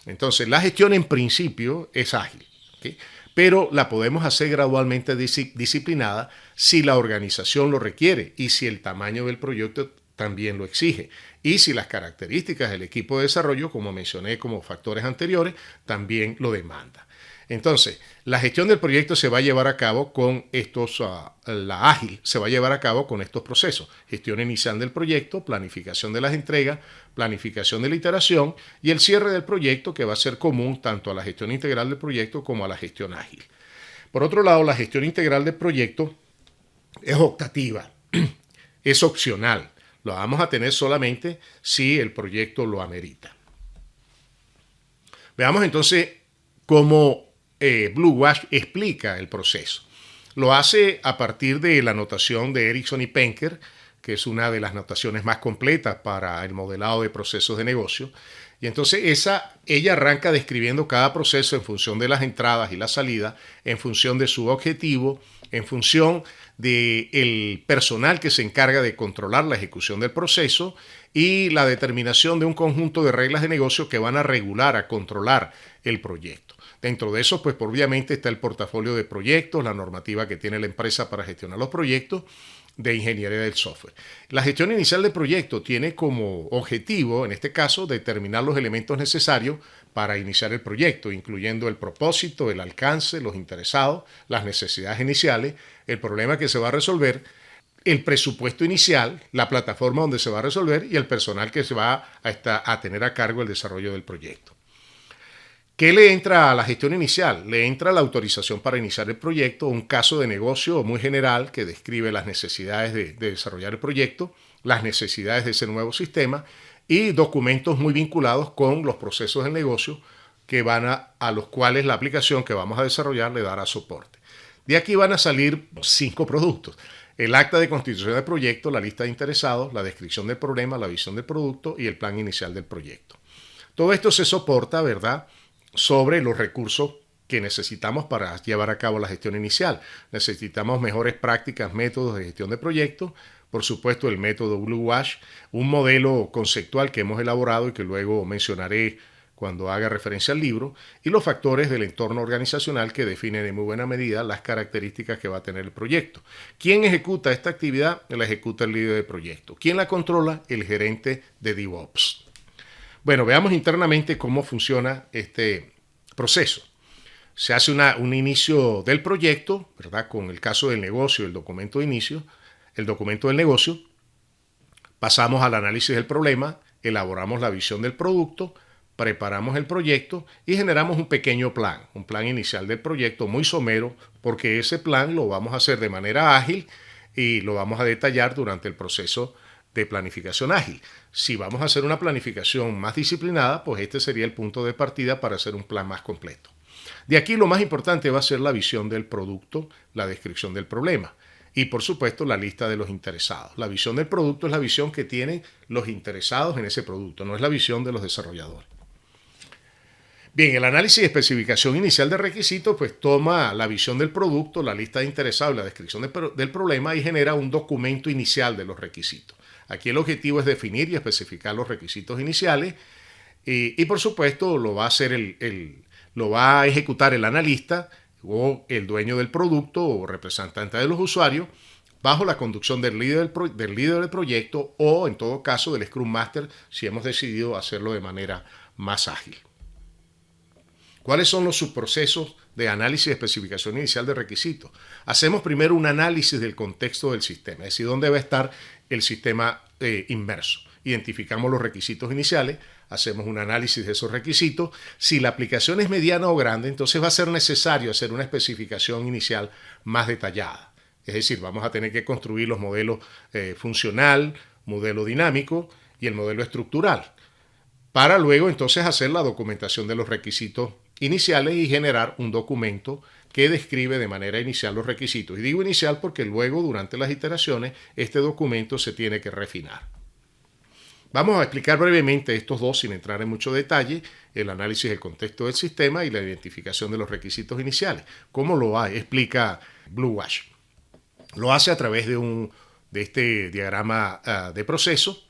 Entonces, la gestión en principio es ágil, ¿okay? Pero la podemos hacer gradualmente disciplinada si la organización lo requiere y si el tamaño del proyecto también lo exige. Y si las características del equipo de desarrollo, como mencioné como factores anteriores, también lo demanda. Entonces, la gestión del proyecto se va a llevar a cabo con la ágil se va a llevar a cabo con estos procesos: gestión inicial del proyecto, planificación de las entregas, planificación de la iteración y el cierre del proyecto, que va a ser común tanto a la gestión integral del proyecto como a la gestión ágil. Por otro lado, la gestión integral del proyecto es optativa, es opcional. Lo vamos a tener solamente si el proyecto lo amerita. Veamos entonces cómo Blue Wash explica el proceso. Lo hace a partir de la notación de Erickson y Penker, que es una de las notaciones más completas para el modelado de procesos de negocio. Y entonces ella arranca describiendo cada proceso en función de las entradas y las salidas, en función de su objetivo, en función del personal que se encarga de controlar la ejecución del proceso y la determinación de un conjunto de reglas de negocio que van a regular, a controlar el proyecto. Dentro de eso, pues obviamente está el portafolio de proyectos, la normativa que tiene la empresa para gestionar los proyectos de ingeniería del software. La gestión inicial del proyecto tiene como objetivo, en este caso, determinar los elementos necesarios para iniciar el proyecto, incluyendo el propósito, el alcance, los interesados, las necesidades iniciales, el problema que se va a resolver, el presupuesto inicial, la plataforma donde se va a resolver y el personal que se va a tener a cargo el desarrollo del proyecto. ¿Qué le entra a la gestión inicial? Le entra la autorización para iniciar el proyecto, un caso de negocio muy general que describe las necesidades de desarrollar el proyecto, las necesidades de ese nuevo sistema y documentos muy vinculados con los procesos del negocio que van a los cuales la aplicación que vamos a desarrollar le dará soporte. De aquí van a salir 5 productos: el acta de constitución del proyecto, la lista de interesados, la descripción del problema, la visión del producto y el plan inicial del proyecto. Todo esto se soporta, ¿verdad?, sobre los recursos que necesitamos para llevar a cabo la gestión inicial. Necesitamos mejores prácticas, métodos de gestión de proyectos, por supuesto el método Blue Wash, un modelo conceptual que hemos elaborado y que luego mencionaré cuando haga referencia al libro, y los factores del entorno organizacional que definen en muy buena medida las características que va a tener el proyecto. ¿Quién ejecuta esta actividad? La ejecuta el líder de proyecto. ¿Quién la controla? El gerente de DevOps. Bueno, veamos internamente cómo funciona este proceso. Se hace un inicio del proyecto, ¿verdad?, con el caso del negocio, el documento de inicio, el documento del negocio. Pasamos al análisis del problema, elaboramos la visión del producto, preparamos el proyecto y generamos un pequeño plan, un plan inicial del proyecto muy somero, porque ese plan lo vamos a hacer de manera ágil y lo vamos a detallar durante el proceso de planificación ágil. Si vamos a hacer una planificación más disciplinada, pues este sería el punto de partida para hacer un plan más completo. De aquí lo más importante va a ser la visión del producto, la descripción del problema y por supuesto la lista de los interesados. La visión del producto es la visión que tienen los interesados en ese producto, no es la visión de los desarrolladores. Bien, el análisis y especificación inicial de requisitos pues toma la visión del producto, la lista de interesados y la descripción del problema y genera un documento inicial de los requisitos. Aquí el objetivo es definir y especificar los requisitos iniciales y por supuesto lo va a hacer lo va a ejecutar el analista o el dueño del producto o representante de los usuarios bajo la conducción del líder del proyecto o en todo caso del Scrum Master si hemos decidido hacerlo de manera más ágil. ¿Cuáles son los subprocesos de análisis y especificación inicial de requisitos? Hacemos primero un análisis del contexto del sistema, es decir, dónde va a estar el sistema inmerso. Identificamos los requisitos iniciales, hacemos un análisis de esos requisitos. Si la aplicación es mediana o grande, entonces va a ser necesario hacer una especificación inicial más detallada. Es decir, vamos a tener que construir los modelos funcional, modelo dinámico y el modelo estructural, para luego entonces hacer la documentación de los requisitos iniciales y generar un documento que describe de manera inicial los requisitos. Y digo inicial porque luego, durante las iteraciones, este documento se tiene que refinar. Vamos a explicar brevemente estos dos sin entrar en mucho detalle, el análisis del contexto del sistema y la identificación de los requisitos iniciales. ¿Cómo lo explica Blue Wash? Lo hace a través de un de este diagrama de proceso.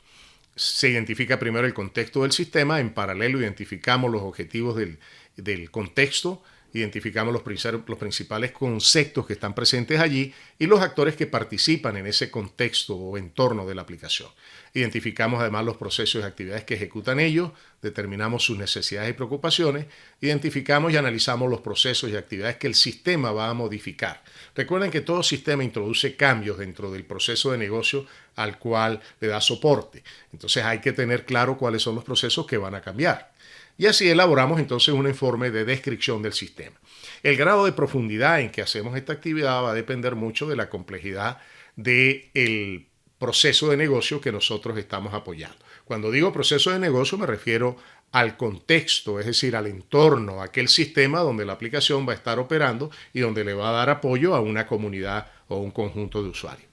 Se identifica primero el contexto del sistema, en paralelo identificamos los objetivos del contexto, identificamos los principales conceptos que están presentes allí y los actores que participan en ese contexto o entorno de la aplicación. Identificamos además los procesos y actividades que ejecutan ellos, determinamos sus necesidades y preocupaciones, identificamos y analizamos los procesos y actividades que el sistema va a modificar. Recuerden que todo sistema introduce cambios dentro del proceso de negocio al cual le da soporte. Entonces hay que tener claro cuáles son los procesos que van a cambiar. Y así elaboramos entonces un informe de descripción del sistema. El grado de profundidad en que hacemos esta actividad va a depender mucho de la complejidad del proceso de negocio que nosotros estamos apoyando. Cuando digo proceso de negocio me refiero al contexto, es decir, al entorno, a aquel sistema donde la aplicación va a estar operando y donde le va a dar apoyo a una comunidad o un conjunto de usuarios.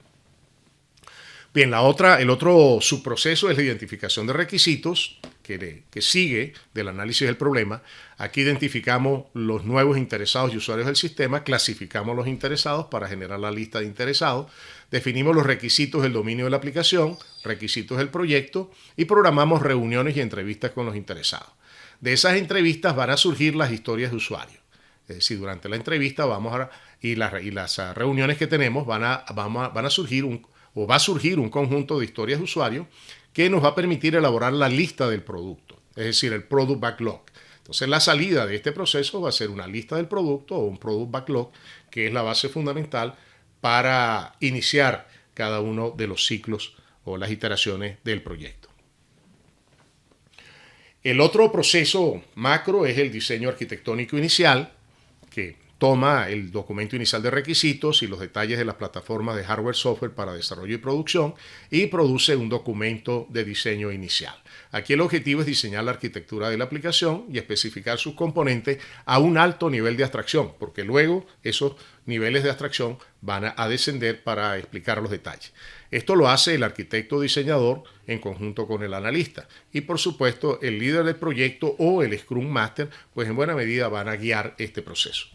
Bien, el otro subproceso es la identificación de requisitos que sigue del análisis del problema. Aquí identificamos los nuevos interesados y usuarios del sistema, clasificamos los interesados para generar la lista de interesados, definimos los requisitos del dominio de la aplicación, requisitos del proyecto y programamos reuniones y entrevistas con los interesados. De esas entrevistas van a surgir las historias de usuarios. Es decir, durante la entrevista las reuniones que tenemos va a surgir un conjunto de historias de usuarios que nos va a permitir elaborar la lista del producto, es decir, el Product Backlog. Entonces, la salida de este proceso va a ser una lista del producto o un Product Backlog, que es la base fundamental para iniciar cada uno de los ciclos o las iteraciones del proyecto. El otro proceso macro es el diseño arquitectónico inicial, que toma el documento inicial de requisitos y los detalles de las plataformas de hardware-software para desarrollo y producción y produce un documento de diseño inicial. Aquí el objetivo es diseñar la arquitectura de la aplicación y especificar sus componentes a un alto nivel de abstracción, porque luego esos niveles de abstracción van a descender para explicar los detalles. Esto lo hace el arquitecto diseñador en conjunto con el analista y por supuesto el líder del proyecto o el Scrum Master, pues en buena medida van a guiar este proceso.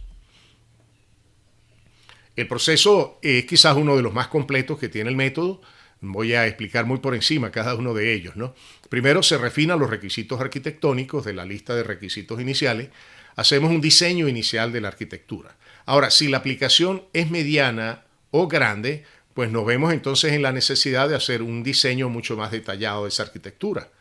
El proceso es quizás uno de los más completos que tiene el método. Voy a explicar muy por encima cada uno de ellos, ¿no? Primero se refinan los requisitos arquitectónicos de la lista de requisitos iniciales. Hacemos un diseño inicial de la arquitectura. Ahora, si la aplicación es mediana o grande, pues nos vemos entonces en la necesidad de hacer un diseño mucho más detallado de esa arquitectura.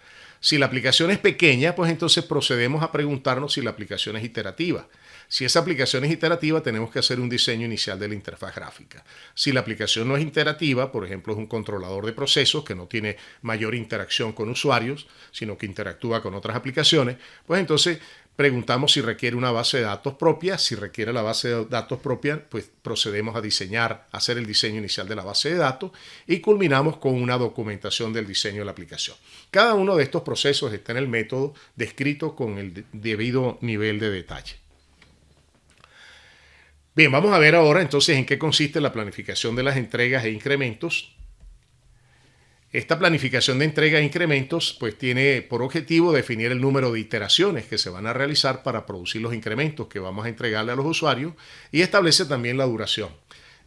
Si la aplicación es pequeña, pues entonces procedemos a preguntarnos si la aplicación es iterativa. Si esa aplicación es iterativa, tenemos que hacer un diseño inicial de la interfaz gráfica. Si la aplicación no es iterativa, por ejemplo, es un controlador de procesos que no tiene mayor interacción con usuarios, sino que interactúa con otras aplicaciones, pues entonces preguntamos si requiere una base de datos propia. Si requiere la base de datos propia, pues procedemos a hacer el diseño inicial de la base de datos y culminamos con una documentación del diseño de la aplicación. Cada uno de estos procesos está en el método descrito con el debido nivel de detalle. Bien, vamos a ver ahora entonces en qué consiste la planificación de las entregas e incrementos. Esta planificación de entrega e incrementos pues tiene por objetivo definir el número de iteraciones que se van a realizar para producir los incrementos que vamos a entregarle a los usuarios y establece también la duración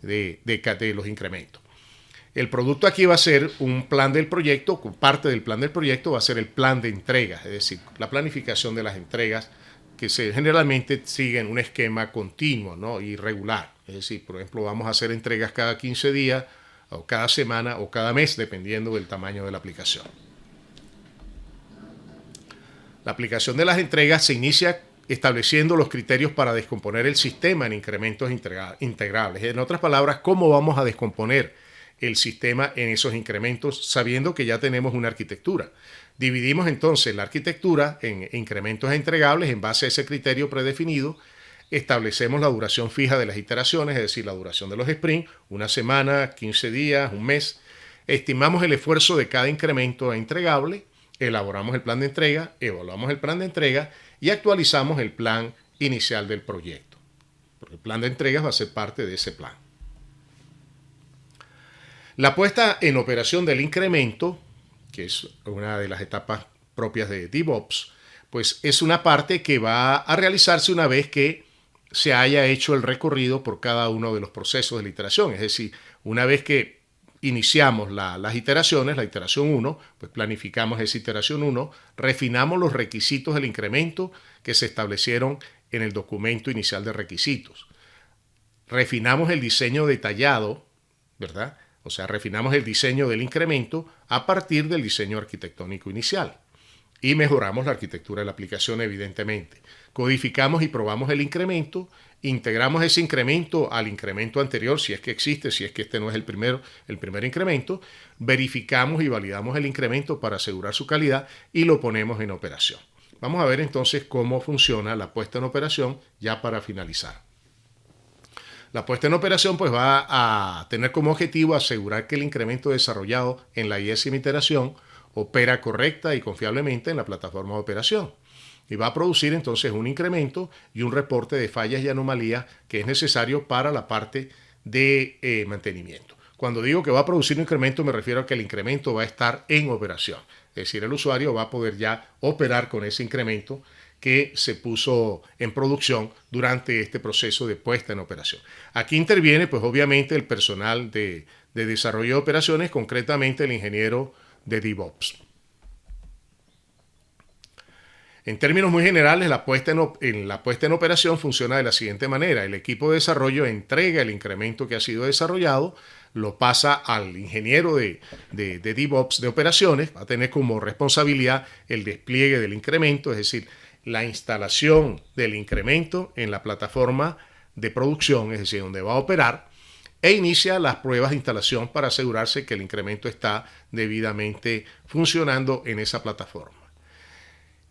de los incrementos. El producto aquí va a ser un plan del proyecto, parte del plan del proyecto va a ser el plan de entregas, es decir, la planificación de las entregas que generalmente siguen un esquema continuo, ¿no? Y regular. Es decir, por ejemplo, vamos a hacer entregas cada 15 días, o cada semana, o cada mes, dependiendo del tamaño de la aplicación. La aplicación de las entregas se inicia estableciendo los criterios para descomponer el sistema en incrementos integrables. En otras palabras, ¿cómo vamos a descomponer el sistema en esos incrementos sabiendo que ya tenemos una arquitectura? Dividimos entonces la arquitectura en incrementos entregables en base a ese criterio predefinido. Establecemos la duración fija de las iteraciones, es decir, la duración de los sprints, una semana, 15 días, un mes. Estimamos el esfuerzo de cada incremento entregable, elaboramos el plan de entrega, evaluamos el plan de entrega y actualizamos el plan inicial del proyecto. Porque el plan de entregas va a ser parte de ese plan. La puesta en operación del incremento, que es una de las etapas propias de DevOps, pues es una parte que va a realizarse una vez que se haya hecho el recorrido por cada uno de los procesos de la iteración. Es decir, una vez que iniciamos las iteraciones, la iteración 1, pues planificamos esa iteración 1, refinamos los requisitos del incremento que se establecieron en el documento inicial de requisitos. Refinamos el diseño detallado, ¿verdad? O sea, refinamos el diseño del incremento a partir del diseño arquitectónico inicial. Y mejoramos la arquitectura de la aplicación, evidentemente. Codificamos y probamos el incremento, integramos ese incremento al incremento anterior, si es que existe, si es que este no es el primer incremento, verificamos y validamos el incremento para asegurar su calidad y lo ponemos en operación. Vamos a ver entonces cómo funciona la puesta en operación ya para finalizar. La puesta en operación pues va a tener como objetivo asegurar que el incremento desarrollado en la 10ª iteración opera correcta y confiablemente en la plataforma de operación. Y va a producir entonces un incremento y un reporte de fallas y anomalías que es necesario para la parte de mantenimiento. Cuando digo que va a producir un incremento me refiero a que el incremento va a estar en operación. Es decir, el usuario va a poder ya operar con ese incremento que se puso en producción durante este proceso de puesta en operación. Aquí interviene pues obviamente el personal de desarrollo de operaciones, concretamente el ingeniero de DevOps. En términos muy generales, la puesta en operación funciona de la siguiente manera. El equipo de desarrollo entrega el incremento que ha sido desarrollado, lo pasa al ingeniero de DevOps de operaciones, va a tener como responsabilidad el despliegue del incremento, es decir, la instalación del incremento en la plataforma de producción, es decir, donde va a operar, e inicia las pruebas de instalación para asegurarse que el incremento está debidamente funcionando en esa plataforma.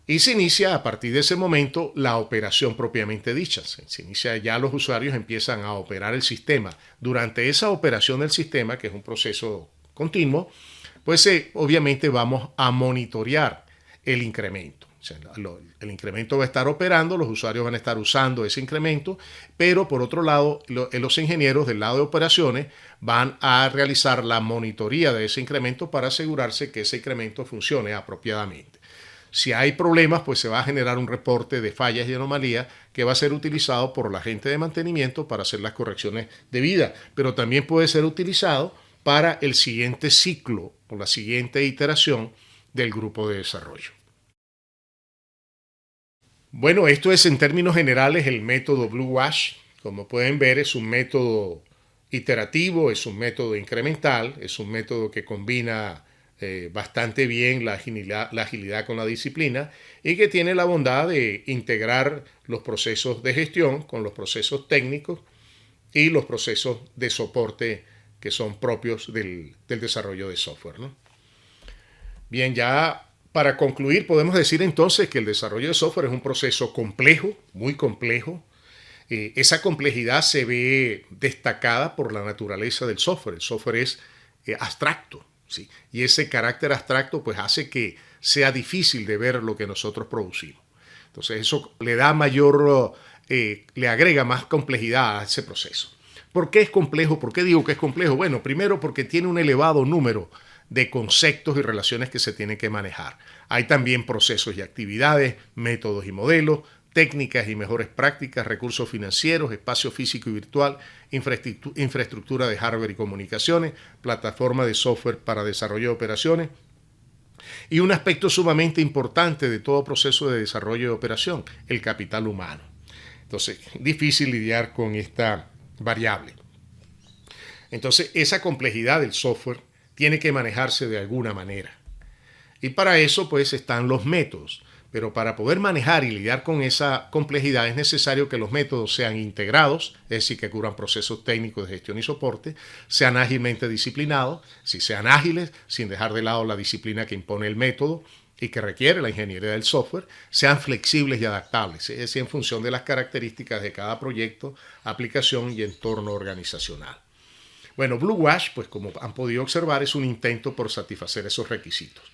Y se inicia a partir de ese momento la operación propiamente dicha. Se inicia ya, los usuarios empiezan a operar el sistema. Durante esa operación del sistema, que es un proceso continuo, pues obviamente vamos a monitorear el incremento. O sea, el incremento va a estar operando, los usuarios van a estar usando ese incremento, pero por otro lado, los ingenieros del lado de operaciones van a realizar la monitoría de ese incremento para asegurarse que ese incremento funcione apropiadamente. Si hay problemas, pues se va a generar un reporte de fallas y anomalías que va a ser utilizado por la gente de mantenimiento para hacer las correcciones debidas, pero también puede ser utilizado para el siguiente ciclo o la siguiente iteración del grupo de desarrollo. Bueno, esto es en términos generales el método Blue Wash. Como pueden ver, es un método iterativo, es un método incremental, es un método que combina bastante bien la agilidad con la disciplina y que tiene la bondad de integrar los procesos de gestión con los procesos técnicos y los procesos de soporte que son propios del desarrollo de software, ¿no? Bien, ya para concluir podemos decir entonces que el desarrollo de software es un proceso complejo, muy complejo. Esa complejidad se ve destacada por la naturaleza del software. El software es abstracto. ¿Sí? Y ese carácter abstracto pues hace que sea difícil de ver lo que nosotros producimos. Entonces eso le da le agrega más complejidad a ese proceso. ¿Por qué es complejo? ¿Por qué digo que es complejo? Bueno, primero porque tiene un elevado número de conceptos y relaciones que se tienen que manejar. Hay también procesos y actividades, métodos y modelos, técnicas y mejores prácticas, recursos financieros, espacio físico y virtual, infraestructura de hardware y comunicaciones, plataforma de software para desarrollo de operaciones y un aspecto sumamente importante de todo proceso de desarrollo de operación, el capital humano. Entonces, difícil lidiar con esta variable. Entonces, esa complejidad del software tiene que manejarse de alguna manera. Y para eso, pues, están los métodos. Pero para poder manejar y lidiar con esa complejidad es necesario que los métodos sean integrados, es decir, que cubran procesos técnicos de gestión y soporte, sean ágilmente disciplinados, si sean ágiles, sin dejar de lado la disciplina que impone el método y que requiere la ingeniería del software, sean flexibles y adaptables, es decir, en función de las características de cada proyecto, aplicación y entorno organizacional. Bueno, Blue Wash, pues como han podido observar, es un intento por satisfacer esos requisitos.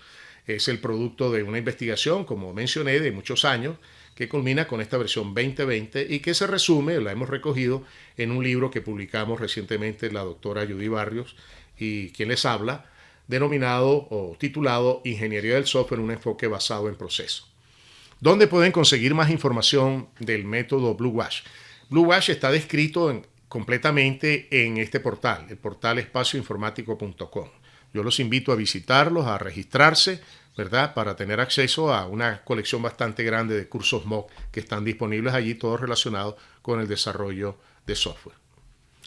Es el producto de una investigación, como mencioné, de muchos años, que culmina con esta versión 2020 y que se resume, la hemos recogido en un libro que publicamos recientemente la doctora Judy Barrios y quien les habla, denominado o titulado Ingeniería del Software, un enfoque basado en procesos. ¿Dónde pueden conseguir más información del método Blue Wash? Blue Wash está descrito completamente en este portal, el portal espacioinformático.com. Yo los invito a visitarlos, a registrarse, ¿verdad? Para tener acceso a una colección bastante grande de cursos MOOC que están disponibles allí, todos relacionados con el desarrollo de software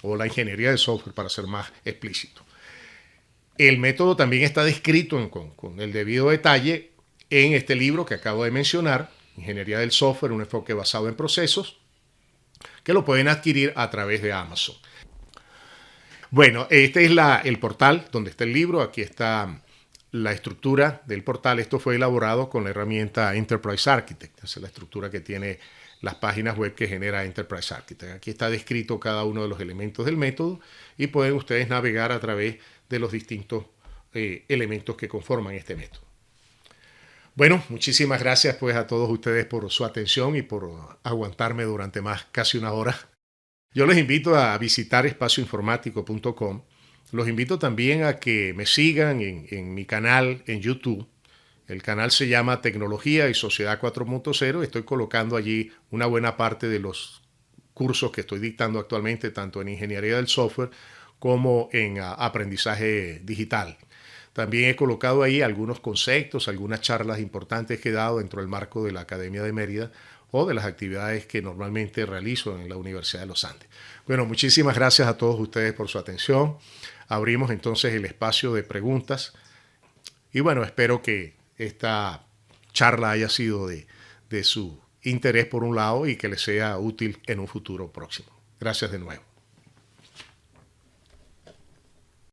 o la ingeniería de software, para ser más explícito. El método también está descrito con el debido detalle en este libro que acabo de mencionar, Ingeniería del Software, un enfoque basado en procesos, que lo pueden adquirir a través de Amazon. Bueno, este es el portal donde está el libro. Aquí está la estructura del portal. Esto fue elaborado con la herramienta Enterprise Architect. Esa es la estructura que tiene las páginas web que genera Enterprise Architect. Aquí está descrito cada uno de los elementos del método y pueden ustedes navegar a través de los distintos elementos que conforman este método. Bueno, muchísimas gracias pues a todos ustedes por su atención y por aguantarme durante casi una hora. Yo les invito a visitar espacioinformático.com. Los invito también a que me sigan en mi canal en YouTube. El canal se llama Tecnología y Sociedad 4.0. Estoy colocando allí una buena parte de los cursos que estoy dictando actualmente, tanto en ingeniería del software como en aprendizaje digital. También he colocado ahí algunos conceptos, algunas charlas importantes que he dado dentro del marco de la Academia de Mérida o de las actividades que normalmente realizo en la Universidad de los Andes. Bueno, muchísimas gracias a todos ustedes por su atención. Abrimos entonces el espacio de preguntas y bueno, espero que esta charla haya sido de su interés por un lado y que les sea útil en un futuro próximo. Gracias de nuevo.